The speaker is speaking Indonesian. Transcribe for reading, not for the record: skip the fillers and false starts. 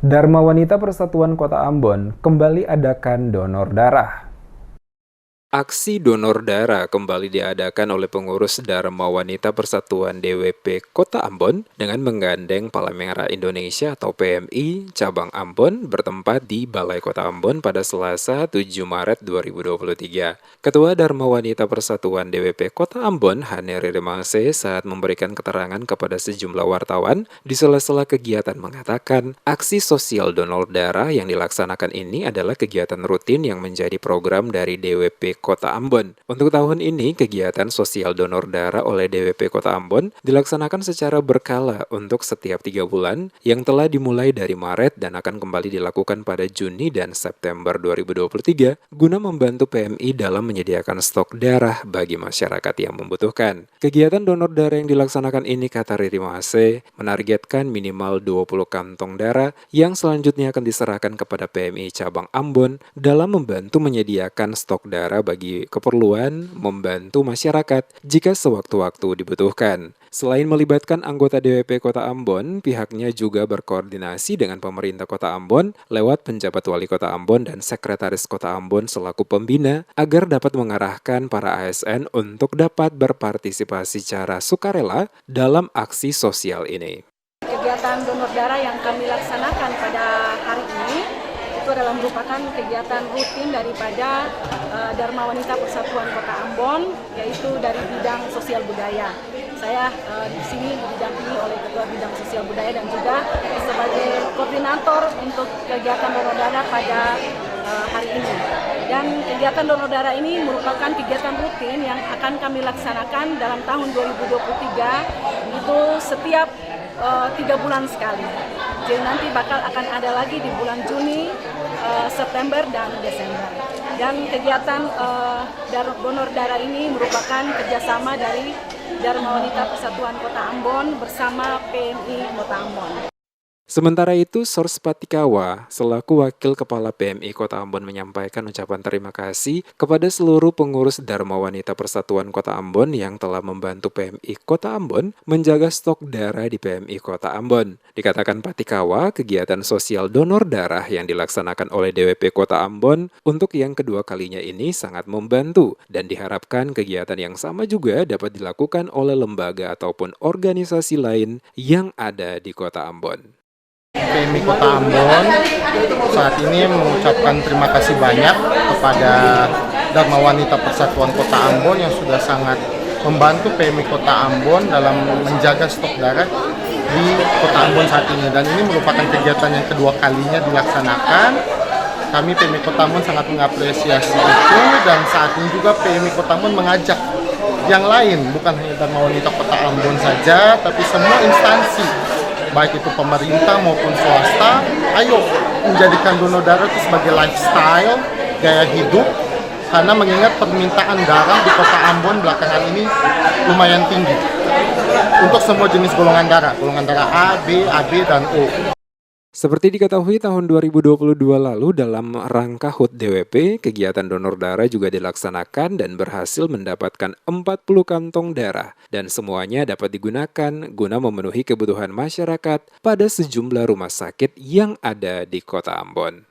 Dharma Wanita Persatuan Kota Ambon kembali adakan donor darah. Aksi donor darah kembali diadakan oleh pengurus Dharma Wanita Persatuan DWP Kota Ambon dengan menggandeng Palang Merah Indonesia atau PMI cabang Ambon bertempat di Balai Kota Ambon pada Selasa 7 Maret 2023. Ketua Dharma Wanita Persatuan DWP Kota Ambon, Hane Riremase, saat memberikan keterangan kepada sejumlah wartawan di sela-sela kegiatan mengatakan, aksi sosial donor darah yang dilaksanakan ini adalah kegiatan rutin yang menjadi program dari DWP Kota Ambon. Untuk tahun ini, kegiatan sosial donor darah oleh DWP Kota Ambon dilaksanakan secara berkala untuk setiap 3 bulan yang telah dimulai dari Maret dan akan kembali dilakukan pada Juni dan September 2023 guna membantu PMI dalam menyediakan stok darah bagi masyarakat yang membutuhkan. Kegiatan donor darah yang dilaksanakan ini, kata Riri Mahase, menargetkan minimal 20 kantong darah yang selanjutnya akan diserahkan kepada PMI cabang Ambon dalam membantu menyediakan stok darah bagi keperluan membantu masyarakat jika sewaktu-waktu dibutuhkan. Selain melibatkan anggota DWP Kota Ambon, pihaknya juga berkoordinasi dengan pemerintah Kota Ambon lewat penjabat wali Kota Ambon dan sekretaris Kota Ambon selaku pembina agar dapat mengarahkan para ASN untuk dapat berpartisipasi secara sukarela dalam aksi sosial ini. Kegiatan donor darah yang kami laksanakan pada hari ini itu adalah merupakan kegiatan rutin daripada Dharma Wanita Persatuan Kota Ambon, yaitu dari bidang sosial budaya. Saya di sini didampingi oleh Ketua Bidang Sosial Budaya dan juga sebagai koordinator untuk kegiatan donor darah pada hari ini. Dan kegiatan donor darah ini merupakan kegiatan rutin yang akan kami laksanakan dalam tahun 2023 itu setiap 3 bulan sekali. Jadi nanti akan ada lagi di bulan Juni, September dan Desember. Dan kegiatan donor darah ini merupakan kerjasama dari Dharma Wanita Persatuan Kota Ambon bersama PMI Kota Ambon. Sementara itu, Sors Patikawa, selaku Wakil Kepala PMI Kota Ambon menyampaikan ucapan terima kasih kepada seluruh pengurus Dharma Wanita Persatuan Kota Ambon yang telah membantu PMI Kota Ambon menjaga stok darah di PMI Kota Ambon. Dikatakan Patikawa, kegiatan sosial donor darah yang dilaksanakan oleh DWP Kota Ambon untuk yang kedua kalinya ini sangat membantu dan diharapkan kegiatan yang sama juga dapat dilakukan oleh lembaga ataupun organisasi lain yang ada di Kota Ambon. PMI Kota Ambon saat ini mengucapkan terima kasih banyak kepada Dharma Wanita Persatuan Kota Ambon yang sudah sangat membantu PMI Kota Ambon dalam menjaga stok darah di Kota Ambon saat ini. Dan ini merupakan kegiatan yang kedua kalinya dilaksanakan. Kami PMI Kota Ambon sangat mengapresiasi itu, dan saat ini juga PMI Kota Ambon mengajak yang lain, bukan hanya Dharma Wanita Kota Ambon saja, tapi semua instansi baik itu pemerintah maupun swasta, ayo menjadikan donor darah itu sebagai lifestyle, gaya hidup, karena mengingat permintaan darah di Kota Ambon belakangan ini lumayan tinggi untuk semua jenis golongan darah A, B, AB, dan O. Seperti diketahui tahun 2022 lalu dalam rangka HUT DWP, kegiatan donor darah juga dilaksanakan dan berhasil mendapatkan 40 kantong darah dan semuanya dapat digunakan guna memenuhi kebutuhan masyarakat pada sejumlah rumah sakit yang ada di Kota Ambon.